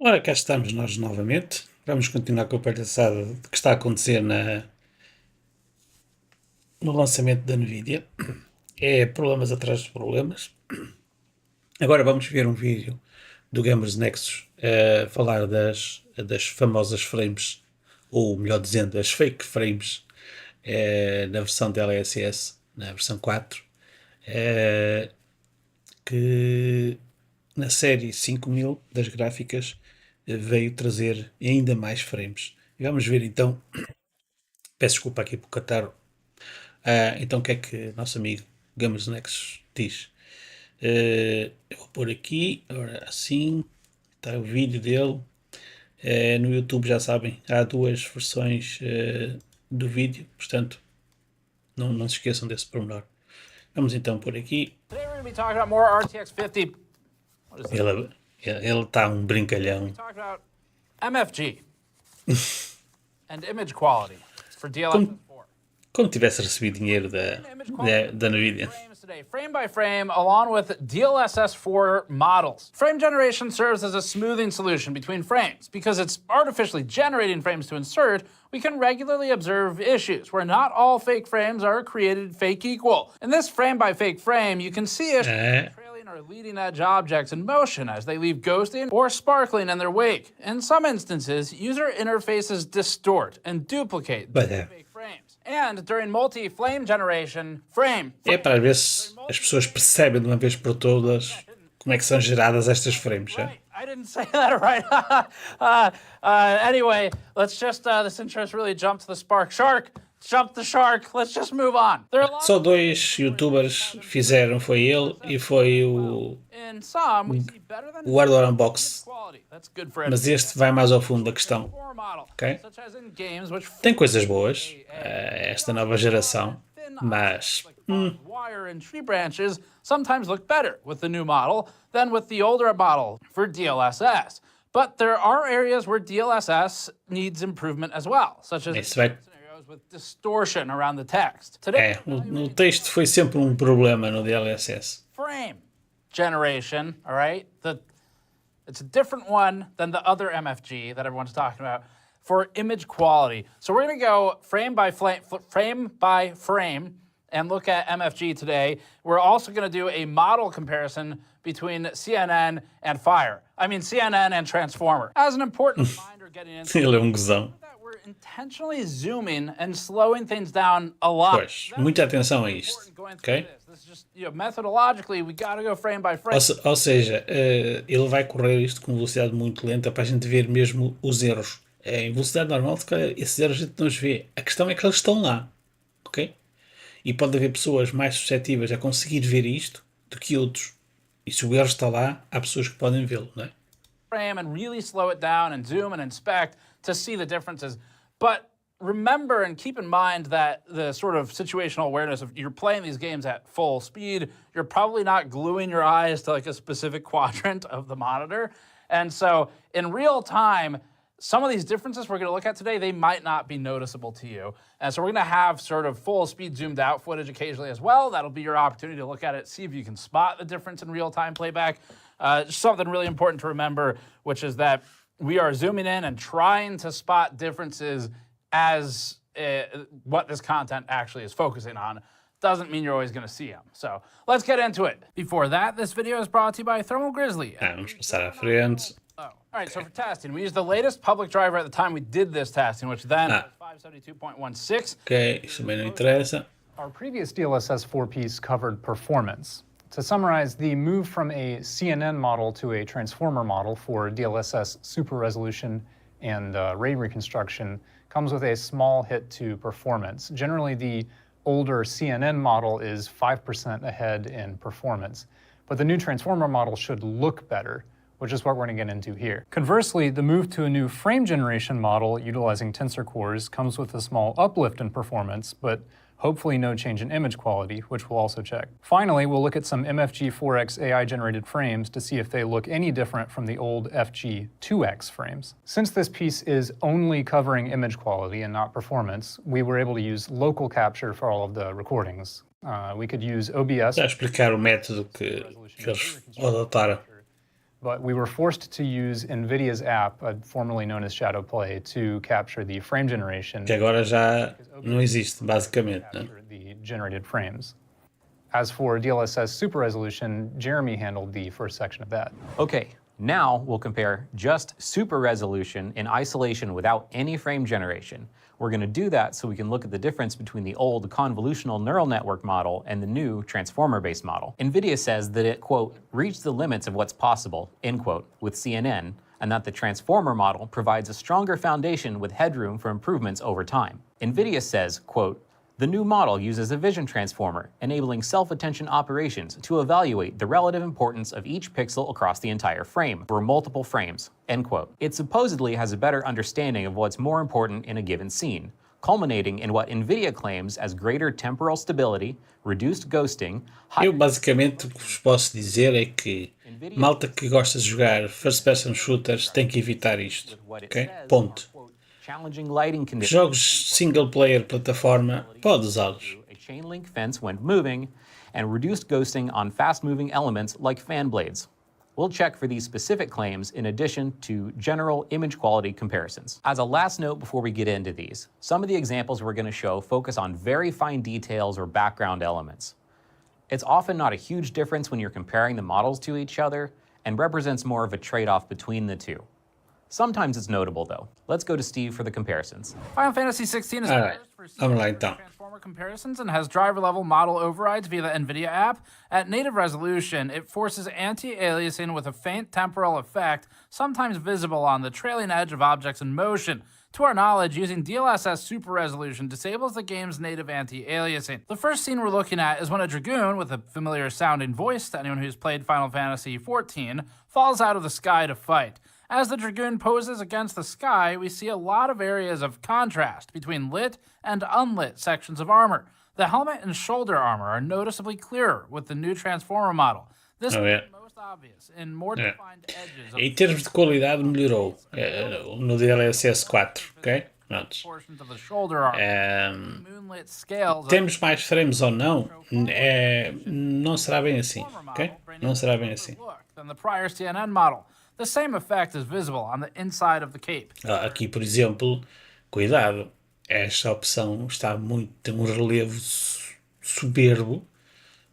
Ora, cá estamos nós novamente. Vamos continuar com a palhaçada que está a acontecer no lançamento da Nvidia. É problemas atrás de problemas. Agora vamos ver um vídeo do Gamers Nexus a falar das famosas frames, ou melhor dizendo, das fake frames na versão DLSS, na versão 4, que na série 5000 das gráficas veio trazer ainda mais frames. E vamos ver então. Peço desculpa aqui por catar. Então o que é que nosso amigo Gamers Nexus diz? Eu vou pôr aqui, ora assim, está o vídeo dele. No YouTube já sabem, há duas versões do vídeo, portanto não se esqueçam desse pormenor. Vamos então pôr aqui. Today we're going to be talking about more RTX 50. Ele está um brincalhão. We talked about MFG and image quality for DLSS 4. Como tivesse recebido dinheiro da Nvidia. Frames today, frame by frame, along with DLSS 4 models. Frame generation serves as a smoothing solution between frames. Because it's artificially generating frames to insert, we can regularly observe issues where not all fake frames are created fake equal. In this frame by fake frame, you can see issues trailing or leading edge objects in motion as they leave ghosting or sparkling in their wake. In some instances, user interfaces distort and duplicate fake frames. And during multi-flame generation, É para ver se as pessoas percebem de uma vez por todas como é que são geradas estas frames. Right. I didn't say that right. Anyway, let's just, this intro has really jumped the shark. Jump the shark. Let's just move on. Só dois youtubers fizeram, foi ele e foi o Warzone Unbox. Mas este vai mais ao fundo da questão. Okay? Tem coisas boas, esta nova geração, mas wire and tree branches sometimes look better with the new model than with the older model for DLSS. But there are areas where DLSS needs improvement as well, such as scenarios with distortion around the text. Today, no texto foi sempre um problema no DLSS. Frame generation, all right? It's a different one than the other MFG that everyone's talking about for image quality. So we're going to go frame by frame and look at MFG today. We're also going to do a model comparison between CNN and Fire. I mean, CNN and Transformer. As an important reminder getting into Ele é um gozão. that we're intentionally zooming and slowing things down a lot. Pois, muita atenção a isto, ok? This is just, methodologically, we got to go frame by frame. Ou seja, ele vai correr isto com velocidade muito lenta para a gente ver mesmo os erros. Em velocidade normal, se calhar, esses erros a gente não os vê. A questão é que eles estão lá, ok? E pode haver pessoas mais suscetíveis a conseguir ver isto do que outros. E se o erro está lá, há pessoas que podem vê-lo, não é? Frame and really slow it down and zoom and inspect to see the differences. But remember and keep in mind that the sort of situational awareness of you're playing these games at full speed, you're probably not gluing your eyes to like a specific quadrant of the monitor. And so in real time, some of these differences we're going to look at today, they might not be noticeable to you. And so we're going to have sort of full speed zoomed out footage occasionally as well. That'll be your opportunity to look at it, see if you can spot the difference in real time playback. Something really important to remember, which is that we are zooming in and trying to spot differences as what this content actually is focusing on. Doesn't mean you're always going to see them. So let's get into it. Before that, this video is brought to you by Thermal Grizzly. Vamos passar à frente. All right, so for testing, we used the latest public driver at the time we did this testing, which then was 572.16. Ok, isso também não interessa. Our previous DLSS 4 piece covered performance. To summarize, the move from a CNN model to a transformer model for DLSS super resolution and ray reconstruction comes with a small hit to performance. Generally, the older CNN model is 5% ahead in performance, but the new transformer model should look better, which is what we're going to get into here. Conversely, the move to a new frame generation model utilizing tensor cores comes with a small uplift in performance, but hopefully no change in image quality, which we'll also check. Finally, we'll look at some MFG4X AI-generated frames to see if they look any different from the old FG2X frames. Since this piece is only covering image quality and not performance, we were able to use local capture for all of the recordings. We could use OBS. Está a explicar o método que eles adotaram. But we were forced to use NVIDIA's app, formerly known as Shadowplay, to capture the frame generation. Que agora já não existe, basicamente, né? Capture the generated frames. As for DLSS Super Resolution, Jeremy handled the first section of that. Okay, now we'll compare just super resolution in isolation without any frame generation. We're going to do that so we can look at the difference between the old convolutional neural network model and the new transformer-based model. NVIDIA says that it, quote, reached the limits of what's possible, end quote, with CNN, and that the transformer model provides a stronger foundation with headroom for improvements over time. NVIDIA says, quote, the new model uses a vision transformer, enabling self-attention operations to evaluate the relative importance of each pixel across the entire frame, for multiple frames, end quote. It supposedly has a better understanding of what's more important in a given scene, culminating in what NVIDIA claims as greater temporal stability, reduced ghosting, Eu basicamente o que vos posso dizer é que malta que gosta de jogar first person shooters tem que evitar isto, ok? Ponto. challenging lighting conditions. Jogos single player plataforma, pode usá-los. A chain link fence when moving, and reduced ghosting on fast-moving elements like fan blades. We'll check for these specific claims in addition to general image quality comparisons. As a last note before we get into these, some of the examples we're going to show focus on very fine details or background elements. It's often not a huge difference when you're comparing the models to each other and represents more of a trade-off between the two. Sometimes it's notable, though. Let's go to Steve for the comparisons. Final Fantasy 16 is Alright, first for vamos lá então. transformer comparisons and has driver-level model overrides via the NVIDIA app. At native resolution, it forces anti-aliasing with a faint temporal effect, sometimes visible on the trailing edge of objects in motion. To our knowledge, using DLSS Super Resolution disables the game's native anti-aliasing. The first scene we're looking at is when a Dragoon, with a familiar sounding voice to anyone who's played Final Fantasy XIV, falls out of the sky to fight. As the Dragoon poses against the sky, we see a lot of areas of contrast between lit and unlit sections of armor. The helmet and shoulder armor are noticeably clearer with the new Transformer model. This is most obvious in more defined edges of Em termos de qualidade melhorou no DLSS 4, ok? Prontos. portions of the shoulder armor. Moonlit scales of Temos mais frames ou não, não será bem assim, ok? Não será bem assim. look than the prior CNN model. The same effect is visible on the inside of the cape. Aqui, por exemplo, cuidado, esta opção está muito, tem um relevo soberbo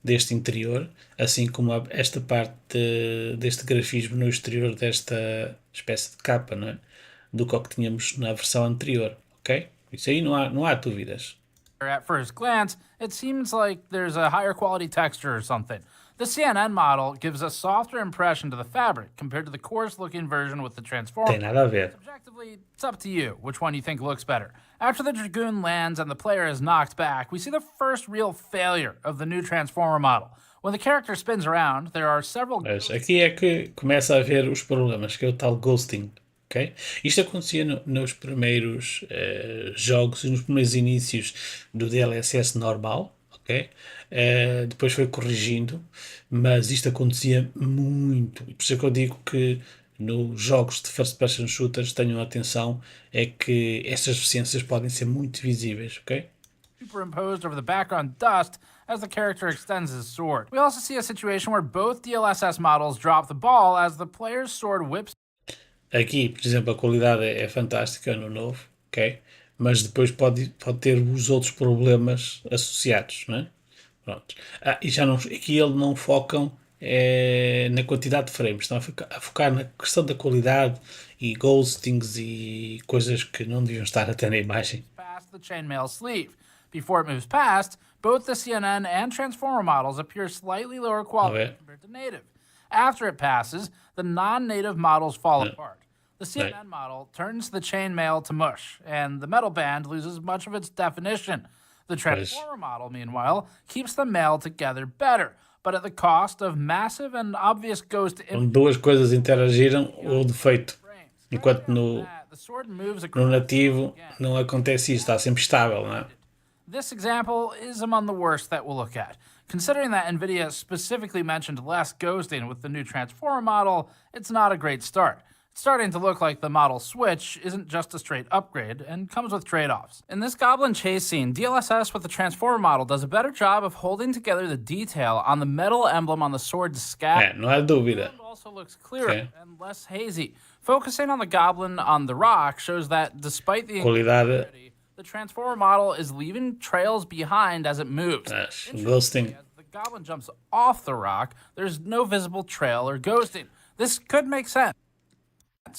deste interior, assim como esta parte deste grafismo no exterior desta espécie de capa, não é? Do que tínhamos na versão anterior, ok? Isso aí não há dúvidas. At first glance, it seems like there's a higher quality texture or something. The CNN model gives a softer impression to the fabric compared to the coarse-looking version with the Transformer. Tem nada a ver. Objectively, it's up to you which one you think looks better. After the Dragoon lands and the player is knocked back, we see the first real failure of the new Transformer model. When the character spins around, there are several... Mas aqui é que começa a haver os problemas, que é o tal ghosting, ok? Isto acontecia nos primeiros jogos e nos primeiros inícios do DLSS normal, ok? Depois foi corrigindo, mas isto acontecia muito. Por isso é que eu digo que nos jogos de first person shooters tenham atenção, é que estas deficiências podem ser muito visíveis, ok? Superimposed over the background dust as the character extends his sword. We also see a situation where both DLSS models drop the ball as the player's sword whips. Aqui, por exemplo, a qualidade é fantástica no novo, ok? Mas depois pode ter os outros problemas associados, não é? Pronto. E já não, aqui eles não focam na quantidade de frames, estão a focar na questão da qualidade e ghostings e coisas que não deviam estar até na imagem. Past the chainmail sleeve. Before it moves past, both the CNN and Transformer models appear slightly lower quality compared to native. After it passes, the non-native models fall apart. The CNN model turns the chainmail to mush, and the metal band loses much of its definition. The Transformer model, meanwhile, keeps the mail together better, but at the cost of massive and obvious ghost Quando duas coisas interagiram, o defeito. Enquanto no nativo não acontece isso, está sempre estável, não é? This example is among the worst that we'll look at. Considering that NVIDIA specifically mentioned less ghosting with the new Transformer model, it's not a great start. It's starting to look like the model switch isn't just a straight upgrade and comes with trade-offs. In this goblin chase scene, DLSS with the transformer model does a better job of holding together the detail on the metal emblem on the sword's scab. Não há dúvida. It also looks clearer and less hazy. Focusing on the goblin on the rock shows that despite the Qualidade. the transformer model is leaving trails behind as it moves. Ghosting. As the goblin jumps off the rock, there's no visible trail or ghosting. This could make sense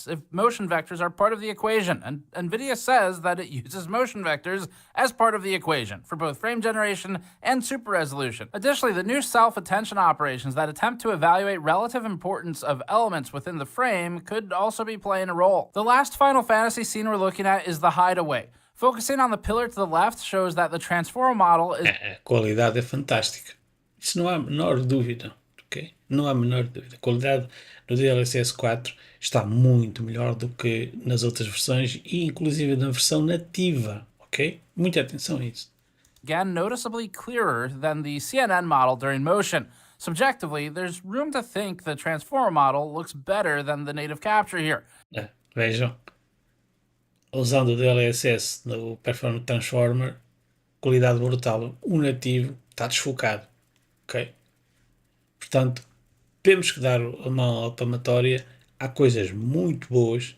if motion vectors are part of the equation, and NVIDIA says that it uses motion vectors as part of the equation for both frame generation and super resolution. Additionally, the new self-attention operations that attempt to evaluate relative importance of elements within the frame could also be playing a role. The last Final Fantasy scene we're looking at is the hideaway. Focusing on the pillar to the left shows that the transformer model is... A qualidade é fantástica. Isso não há a menor dúvida. Okay? Não há a menor dúvida. A qualidade do DLSS 4 está muito melhor do que nas outras versões e inclusive na versão nativa. Ok? Muita atenção a isso. Again, noticeably clearer than the CNN model during motion. Subjectively, there's room to think the transformer model looks better than the native capture here. Vejam. Usando o DLSS no Performance Transformer, qualidade brutal. O nativo está desfocado. Ok? Portanto, temos que dar a mão à palmatória. Há coisas muito boas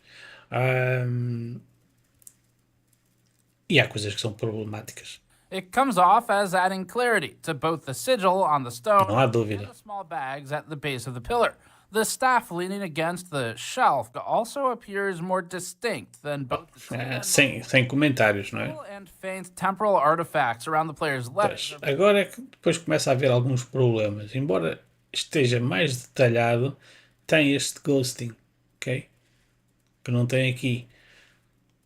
e há coisas que são problemáticas. It comes off as adding clarity to both the sigil on the stone Não há dúvida. and the small bags at the base of the pillar. The staff leaning against the shelf also appears more distinct than both the Sem comentários, não é? subtle and faint temporal artifacts around the player's legs. Agora é que depois começa a haver alguns problemas. Embora esteja mais detalhado, tem este ghosting, ok? Que não tem aqui.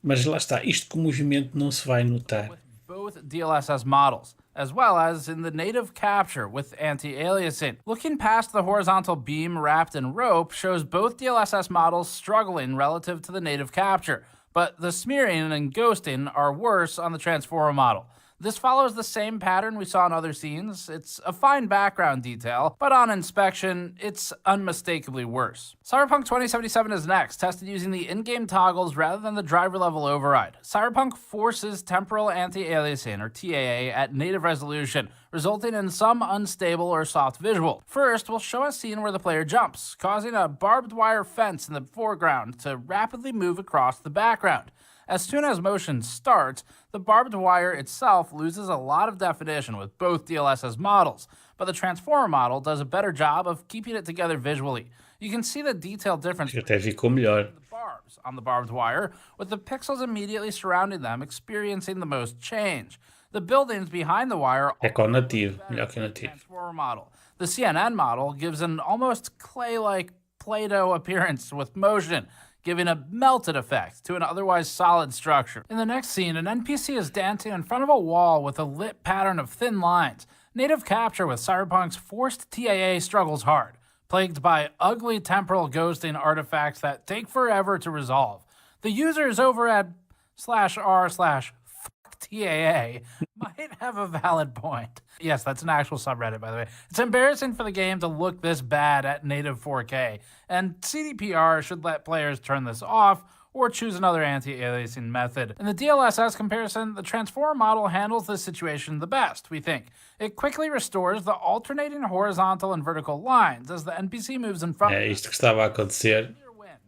Mas lá está, isto com o movimento não se vai notar. Both DLSS models, as well as in the native capture with anti-aliasing. Looking past the horizontal beam wrapped in rope shows both DLSS models struggling relative to the native capture, but the smearing and ghosting are worse on the transformer model. This follows the same pattern we saw in other scenes. It's a fine background detail, but on inspection, it's unmistakably worse. Cyberpunk 2077 is next, tested using the in-game toggles rather than the driver-level override. Cyberpunk forces temporal anti-aliasing, or TAA, at native resolution, resulting in some unstable or soft visual. First, we'll show a scene where the player jumps, causing a barbed wire fence in the foreground to rapidly move across the background. As soon as motion starts, the barbed wire itself loses a lot of definition with both DLSS models, but the transformer model does a better job of keeping it together visually. You can see the detailed difference Até ficou melhor. the barbs on the barbed wire, with the pixels immediately surrounding them experiencing the most change. The buildings behind the wire É com o nativo, melhor que o nativo. transformer model. The CNN model gives an almost clay-like Play-Doh appearance with motion, giving a melted effect to an otherwise solid structure. In the next scene, an NPC is dancing in front of a wall with a lit pattern of thin lines. Native capture with Cyberpunk's forced TAA struggles hard, plagued by ugly temporal ghosting artifacts that take forever to resolve. The users over at /r/TAA might have a valid point. Yes, that's an actual subreddit, by the way. It's embarrassing for the game to look this bad at native 4K, and CDPR should let players turn this off or choose another anti-aliasing method. In the DLSS comparison, the transformer model handles this situation the best, we think. It quickly restores the alternating horizontal and vertical lines as the NPC moves in front É isto que estava a acontecer.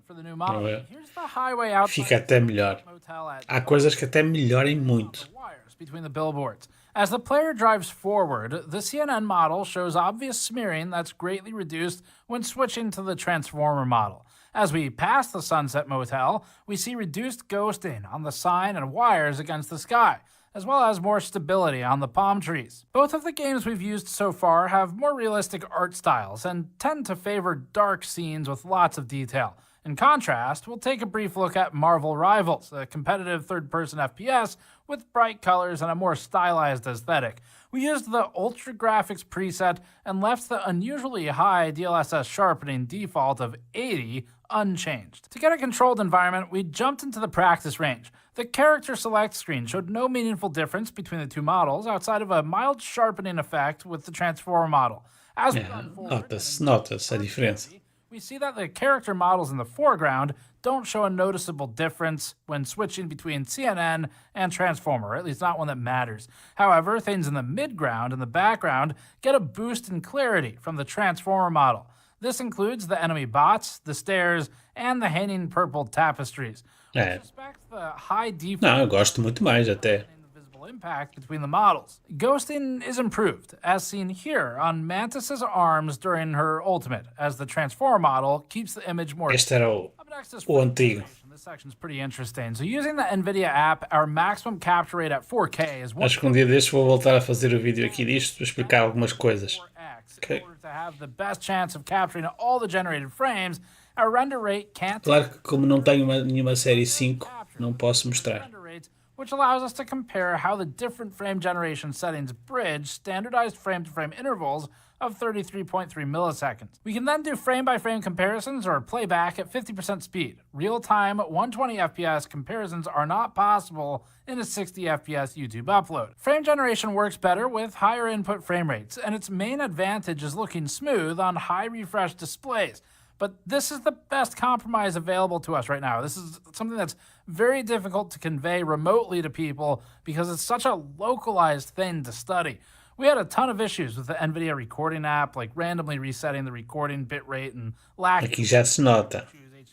for the new model. Não é? Here's the highway outside Fica até melhor. the motel at Há coisas que até melhorem muito. wires between the billboards. As the player drives forward, the CNN model shows obvious smearing that's greatly reduced when switching to the transformer model. As we pass the Sunset Motel, we see reduced ghosting on the sign and wires against the sky, as well as more stability on the palm trees. Both of the games we've used so far have more realistic art styles and tend to favor dark scenes with lots of detail. In contrast, we'll take a brief look at Marvel Rivals, a competitive third-person FPS with bright colors and a more stylized aesthetic. We used the Ultra Graphics preset and left the unusually high DLSS sharpening default of 80 unchanged. To get a controlled environment, we jumped into the practice range. The character select screen showed no meaningful difference between the two models outside of a mild sharpening effect with the transformer model. As we run forward, Nota-se a diferença. we see that the character models in the foreground don't show a noticeable difference when switching between CNN and Transformer, or at least not one that matters. However, things in the midground and the background get a boost in clarity from the Transformer model. This includes the enemy bots, the stairs, and the hanging purple tapestries. É. We suspect the high default Não, eu gosto muito mais até. visible impact between the models. Ghosting is improved, as seen here on Mantis's arms during her ultimate, as the Transformer model keeps the image more. Este era o Up next is antigo. this section's pretty interesting. So using the NVIDIA app, our maximum capture rate at 4K is Acho que um dia destes vou voltar a fazer o vídeo aqui disto para explicar algumas coisas. 4x. Okay. In order to have the best chance of capturing all the generated frames, our render rate can't Claro que como não tenho nenhuma série 5, não posso mostrar. render rates, which allows us to compare how the different frame generation settings bridge standardized frame-to-frame intervals of 33.3 milliseconds. We can then do frame-by-frame comparisons or playback at 50% speed. Real-time 120 FPS comparisons are not possible in a 60 FPS YouTube upload. Frame generation works better with higher input frame rates, and its main advantage is looking smooth on high refresh displays. But this is the best compromise available to us right now. This is something that's very difficult to convey remotely to people because it's such a localized thing to study. We had a ton of issues with the NVIDIA recording app, like randomly resetting the recording bitrate and lacking Aqui já se nota.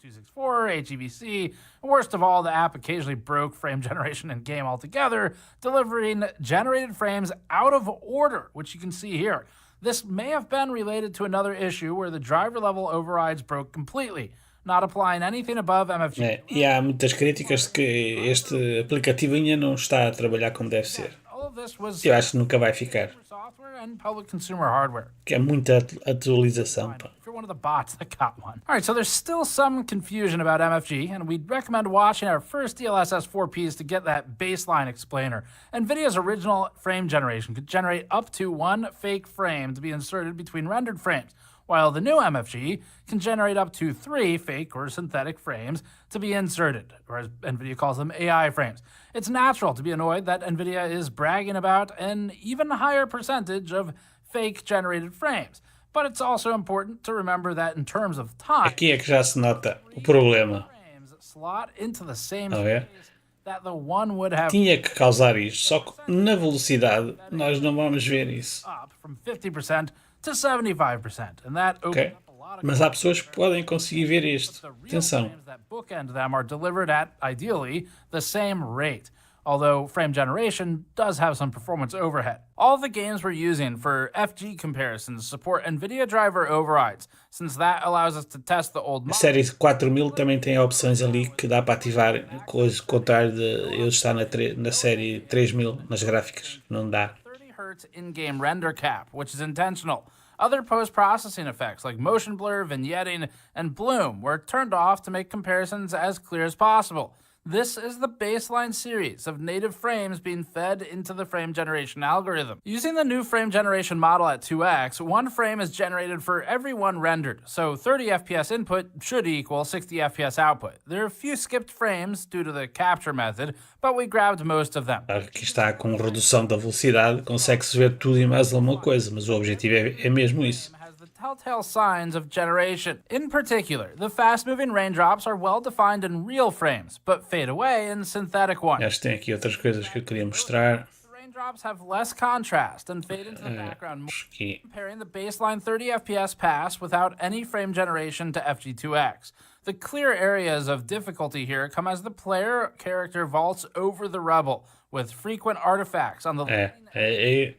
H.264, HEVC. Worst of all, the app occasionally broke frame generation in game altogether, delivering generated frames out of order, which you can see here. This may have been related to another issue where the driver level overrides broke completely, not applying anything above MFG. É, e há muitas críticas de que este aplicativo ainda não está a trabalhar como deve ser. All of this was Eu acho que nunca vai ficar. software and public consumer hardware. Que é muita atualização. Pá. If you're one of the bots that got one. All right, so there's still some confusion about MFG, and we'd recommend watching our first DLSS 4Ps to get that baseline explainer. NVIDIA's original frame generation could generate up to one fake frame to be inserted between rendered frames, while the new MFG can generate up to 3 fake or synthetic frames to be inserted, or as NVIDIA calls them, AI frames. It's natural to be annoyed that NVIDIA is bragging about an even higher percentage of fake generated frames. But it's also important to remember that in terms of time, Aqui é que já se nota o problema. frames slot into the same Oh, yeah? space that the one would have Tinha que causar isto, só que na velocidade nós não vamos ver isso. up from 50% to 75%, and that opens Ok? up a lot of Mas há pessoas que podem conseguir ver isto. the real Atenção. frames that bookend them are delivered at, ideally, the same rate. Although frame generation does have some performance overhead. All the games we're using for FG comparisons support NVIDIA driver overrides, since that allows us to test the old A model. série 4000 também tem opções ali que dá para ativar, coisa contrário de eu estar na série 3000 nas gráficas. Não dá. 30 Hz in-game render cap, which is intentional. Other post-processing effects like motion blur, vignetting, and bloom were turned off to make comparisons as clear as possible. This is the baseline series of native frames being fed into the frame generation algorithm. Using the new frame generation model at 2x, one frame is generated for every one rendered, so 30 FPS input should equal 60 FPS output. There are a few skipped frames due to the capture method, but we grabbed most of them. Aqui está com redução da velocidade, consegue-se ver tudo e mais alguma coisa, mas o objetivo é mesmo isso. Has the telltale signs of generation. In particular, the fast-moving raindrops are well-defined in real frames, but fade away in synthetic ones. Acho que tem aqui outras coisas que eu queria mostrar. The raindrops have less contrast and fade into the background more, Aqui. comparing the baseline 30 FPS pass without any frame generation to FG2X. The clear areas of difficulty here come as the player character vaults over the rubble, with frequent artifacts on the character's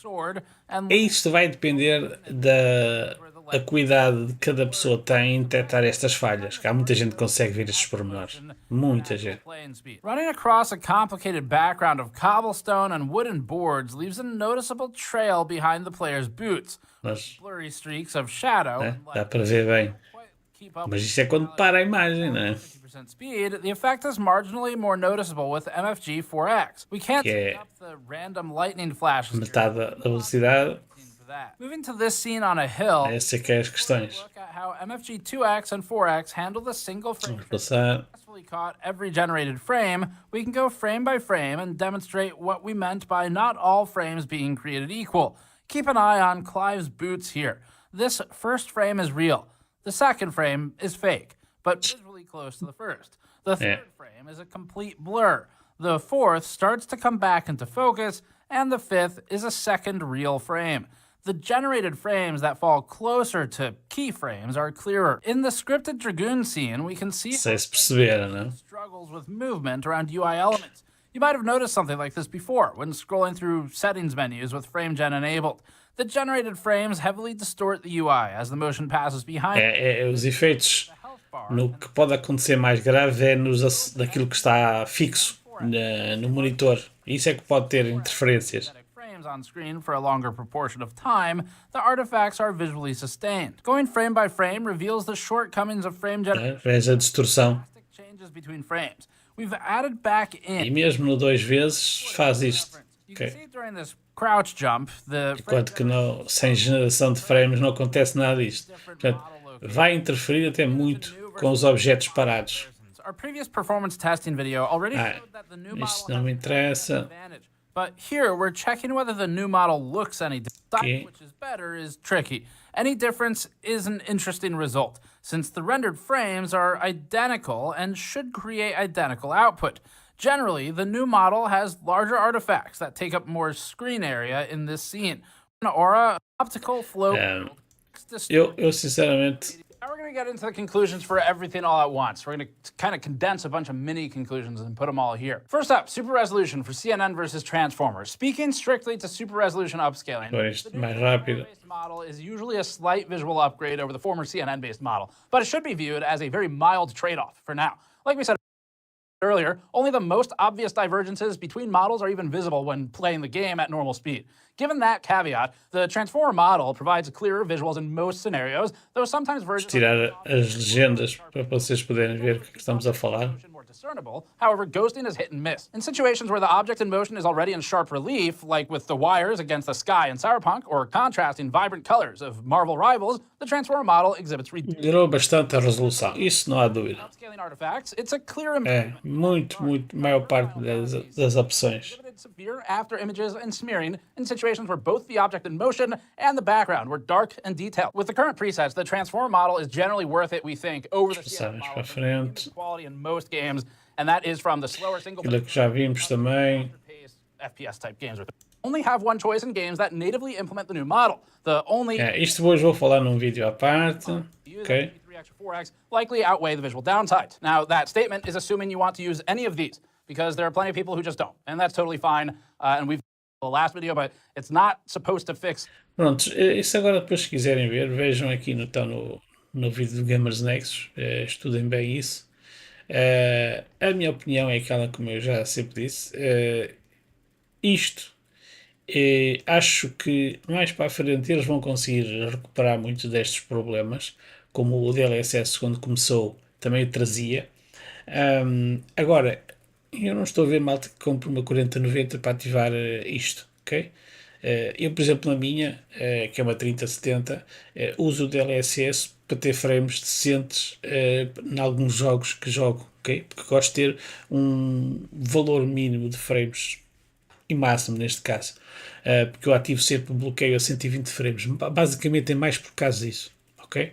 sword and Isto vai depender da cuidado de cada pessoa tem em detectar estas falhas. Que há muita gente que consegue ver estes pormenores. Muita gente. playing speed. Running across a complicated background of cobblestone and wooden boards leaves a noticeable trail behind the player's boots. Mas Blurry streaks of shadow né, and dá para ver bem. keep up Mas isto é quando para a imagem, não é? 50% speed, the effect is marginally more noticeable with MFG 4X. We can't Que set up the random lightning flashes Metade da velocidade. for that. Moving to this scene on a hill, Essas é que é as questões. look at how MFG 2X and 4X handle the single frame Vamos passar. successfully caught every generated frame. We can go frame by frame and demonstrate what we meant by not all frames being created equal. Keep an eye on Clive's boots here. This first frame is real. The second frame is fake, but visually close to the first. The third frame is a complete blur. The fourth starts to come back into focus, and the fifth is a second real frame. The generated frames that fall closer to keyframes are clearer. In the scripted Dragoon scene, we can see Sei se perceberam, não? struggles with movement around UI elements. You might have noticed something like this before when scrolling through settings menus with FrameGen enabled. The generated frames heavily distort the UI as the motion passes behind Os efeitos, the health bar. no que pode acontecer mais grave é daquilo que está fixo no monitor. Isso é que pode ter interferências. Frames on screen for a longer proportion of time, the artifacts are visually sustained. Going frame by frame reveals the shortcomings of frame generation. Veja a distorção. Changes between frames. We've added back in. E mesmo no 2 vezes faz isto. You can see during this crouch jump, the Enquanto que sem generação de frames não acontece nada disto. Portanto, vai interferir até muito com os objetos parados. Our previous performance testing video already showed that the new model Isto não me interessa. But here we're checking whether the new model looks any different. Which is better is tricky. Any difference is an interesting result, since the rendered frames are identical and should create identical output. Generally, the new model has larger artifacts that take up more screen area in this scene. An aura, optical flow. Eu sinceramente. Now we're going to get into the conclusions for everything all at once. We're going to kind of condense a bunch of mini conclusions and put them all here. First up, super resolution for CNN versus Transformers. Speaking strictly to super resolution upscaling, the new based model is usually a slight visual upgrade over the former CNN-based model, but it should be viewed as a very mild trade-off for now. Like we said earlier, only the most obvious divergences between models are even visible when playing the game at normal speed. Given that caveat, the Transformer model provides clearer visuals in most scenarios, though sometimes versions tirar as legendas para vocês poderem ver o que estamos a falar. more discernible. However, ghosting is hit and miss. In situations where the object in motion is already in sharp relief, like with the wires against the sky in Cyberpunk, or contrasting vibrant colors of Marvel Rivals, the Transformer model exhibits Melhorou bastante a resolução, isso não há dúvida. upscaling artifacts. It's a clear Muito, maior parte das opções. severe after images and smearing in situations where both the object in motion and the background were dark and detailed. With the current presets, the Transformer model is generally worth it, we think, over the CNN Passamos para model, frente. quality in most games, and that is from the slower single Aquilo que já vimos também. pace FPS type games with only have one choice in games that natively implement the new model. The only Isto hoje vou falar num vídeo à parte. Ok? 3x or 4x likely outweigh the visual downsides. Now, that statement is assuming you want to use any of these, because there are plenty of people who just don't, and that's totally fine. And we've the last video, but it's not supposed to fix. Pronto, isso agora depois se quiserem ver, vejam aqui no vídeo do Gamers Nexus, estudem bem isso. A minha opinião é aquela, como eu já sempre disse, acho que mais para a frente eles vão conseguir recuperar muitos destes problemas, como o DLSS quando começou também o trazia. Agora, eu não estou a ver malta que compre uma 4090 para ativar isto, ok? Eu, por exemplo, na minha, que é uma 3070, uso o DLSS para ter frames decentes em alguns jogos que jogo, ok? Porque gosto de ter um valor mínimo de frames e máximo neste caso, porque eu ativo sempre o bloqueio a 120 frames, basicamente é mais por causa disso, ok?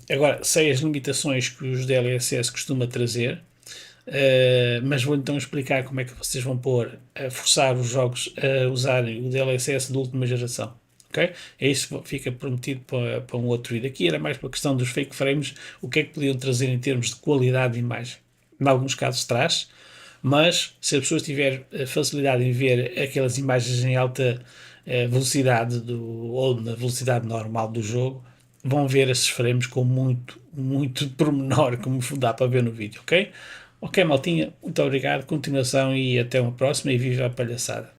Agora, sei as limitações que os DLSS costuma trazer, mas vou então explicar como é que vocês vão forçar os jogos a usarem o DLSS de última geração. Okay? É isso que fica prometido para um outro vídeo. Aqui era mais para a questão dos fake frames, o que é que podiam trazer em termos de qualidade de imagem. Em alguns casos traz, mas se a pessoa tiver facilidade em ver aquelas imagens em alta velocidade ou na velocidade normal do jogo, vão ver esses frames com muito pormenor, como dá para ver no vídeo, ok? Ok, maltinha, muito obrigado, continuação e até uma próxima e viva a palhaçada.